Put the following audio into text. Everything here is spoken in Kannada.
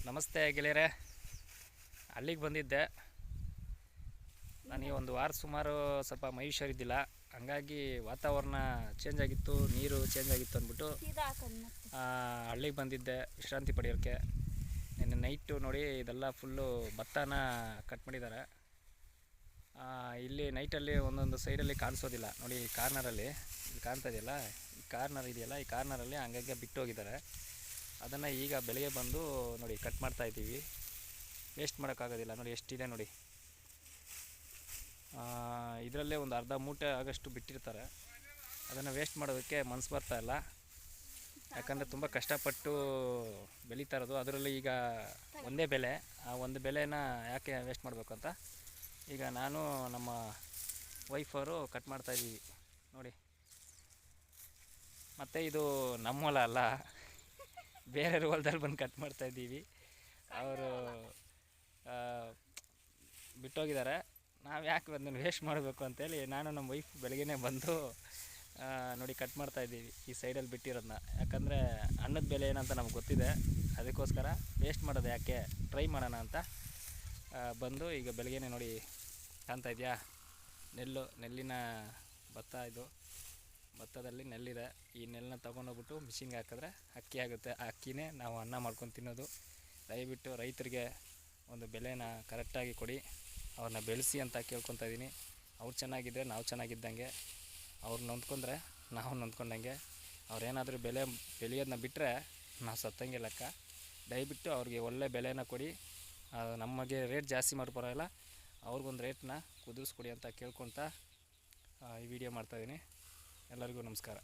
ನಮಸ್ತೆ ಗೆಳೆಯರೆ, ಅಲ್ಲಿಗೆ ಬಂದಿದ್ದೆ. ನನಗೆ ಒಂದು ವಾರ ಸುಮಾರು ಸ್ವಲ್ಪ ಮೈ ಹುಷಾರಿದ್ದಿಲ್ಲ, ಹಂಗಾಗಿ ವಾತಾವರಣ ಚೇಂಜ್ ಆಗಿತ್ತು, ನೀರು ಚೇಂಜ್ ಆಗಿತ್ತು ಅಂದ್ಬಿಟ್ಟು ಹಳ್ಳಿಗೆ ಬಂದಿದ್ದೆ ವಿಶ್ರಾಂತಿ ಪಡೆಯೋಕ್ಕೆ. ನಿನ್ನೆ ನೈಟು ನೋಡಿ ಇದೆಲ್ಲ ಫುಲ್ಲು ಭತ್ತನ ಕಟ್ ಮಾಡಿದ್ದಾರೆ. ಇಲ್ಲಿ ನೈಟಲ್ಲಿ ಒಂದೊಂದು ಸೈಡಲ್ಲಿ ಕಾಣಿಸೋದಿಲ್ಲ ನೋಡಿ, ಕಾರ್ನರಲ್ಲಿ ಇಲ್ಲಿ ಕಾಣ್ತಾ ಇದೆಯಲ್ಲ, ಈ ಕಾರ್ನರ್ ಇದೆಯಲ್ಲ, ಈ ಕಾರ್ನರಲ್ಲಿ ಹಂಗಾಗಿ ಬಿಟ್ಟು ಹೋಗಿದ್ದಾರೆ. ಅದನ್ನು ಈಗ ಬೆಳಗ್ಗೆ ಬಂದು ನೋಡಿ ಕಟ್ ಮಾಡ್ತಾ ಇದ್ದೀವಿ. ವೇಸ್ಟ್ ಮಾಡೋಕ್ಕಾಗೋದಿಲ್ಲ ನೋಡಿ, ಎಷ್ಟಿದೆ ನೋಡಿ. ಇದರಲ್ಲೇ ಒಂದು ಅರ್ಧ ಮೂಟೆ ಆಗಷ್ಟು ಬಿಟ್ಟಿರ್ತಾರೆ. ಅದನ್ನು ವೇಸ್ಟ್ ಮಾಡೋದಕ್ಕೆ ಮನಸ್ಸು ಬರ್ತಾ ಇಲ್ಲ, ಯಾಕಂದರೆ ತುಂಬ ಕಷ್ಟಪಟ್ಟು ಬೆಳೀತಾ ಇರೋದು. ಅದರಲ್ಲಿ ಈಗ ಒಂದೇ ಬೆಲೆ, ಆ ಒಂದು ಬೆಲೆನ ಯಾಕೆ ವೇಸ್ಟ್ ಮಾಡಬೇಕು ಅಂತ ಈಗ ನಾನು ನಮ್ಮ ವೈಫರು ಕಟ್ ಮಾಡ್ತಾಯಿದ್ದೀವಿ ನೋಡಿ. ಮತ್ತು ಇದು ನಮ್ಮ ಹೊಲ ಅಲ್ಲ, ಬೇರೆ ಹೊಲದಲ್ಲಿ ಬಂದು ಕಟ್ ಮಾಡ್ತಾಯಿದ್ದೀವಿ. ಅವರು ಬಿಟ್ಟೋಗಿದ್ದಾರೆ. ನಾವು ಯಾಕೆ ಅದನ್ನು ವೇಸ್ಟ್ ಮಾಡಬೇಕು ಅಂತೇಳಿ ನಾನು ನಮ್ಮ ವೈಫ್ ಬೆಳಗ್ಗೆನೇ ಬಂದು ನೋಡಿ ಕಟ್ ಮಾಡ್ತಾಯಿದ್ದೀವಿ ಈ ಸೈಡಲ್ಲಿ ಬಿಟ್ಟಿರೋದನ್ನ. ಯಾಕಂದರೆ ಅನ್ನದ ಬೆಲೆ ಏನಂತ ನಮ್ಗೆ ಗೊತ್ತಿದೆ, ಅದಕ್ಕೋಸ್ಕರ ವೇಸ್ಟ್ ಮಾಡೋದು ಯಾಕೆ, ಟ್ರೈ ಮಾಡೋಣ ಅಂತ ಬಂದು ಈಗ ಬೆಳಗ್ಗೆನೇ ನೋಡಿ ಕಾಣ್ತಾ ಇದೆಯಾ ನೆಲ್ಲಿನ ಭತ್ತ. ಇದು ಭತ್ತದಲ್ಲಿ ನೆಲ್ಲಿದೆ. ಈ ನೆಲ್ಲನ್ನ ತೊಗೊಂಡೋಗ್ಬಿಟ್ಟು ಮಿಷಿನ್ಗೆ ಹಾಕಿದ್ರೆ ಅಕ್ಕಿ ಆಗುತ್ತೆ. ಆ ಅಕ್ಕಿನೇ ನಾವು ಅನ್ನ ಮಾಡ್ಕೊಂಡು ತಿನ್ನೋದು. ದಯವಿಟ್ಟು ರೈತರಿಗೆ ಒಂದು ಬೆಲೆನ ಕರೆಕ್ಟಾಗಿ ಕೊಡಿ, ಅವ್ರನ್ನ ಬೆಳೆಸಿ ಅಂತ ಕೇಳ್ಕೊತಾ ಇದ್ದೀನಿ. ಅವ್ರು ಚೆನ್ನಾಗಿದ್ದರೆ ನಾವು ಚೆನ್ನಾಗಿದ್ದಂಗೆ, ಅವ್ರು ನೊಂದ್ಕೊಂಡ್ರೆ ನಾವು ನೊಂದ್ಕೊಂಡಂಗೆ. ಅವ್ರೇನಾದರೂ ಬೆಳೆಯೋದನ್ನ ಬಿಟ್ಟರೆ ನಾವು ಸತ್ತಂಗೆ ಲೆಕ್ಕ. ದಯವಿಟ್ಟು ಅವ್ರಿಗೆ ಒಳ್ಳೆ ಬೆಲೆನ ಕೊಡಿ. ನಮಗೆ ರೇಟ್ ಜಾಸ್ತಿ ಮಾಡಿ ಪರವಾಗಿಲ್ಲ, ಅವ್ರಿಗೊಂದು ರೇಟ್ನ ಕುದಿಸ್ಕೊಡಿ ಅಂತ ಕೇಳ್ಕೊತ ಈ ವಿಡಿಯೋ ಮಾಡ್ತಾಯಿದ್ದೀನಿ. ಎಲ್ಲರಿಗೂ ನಮಸ್ಕಾರ.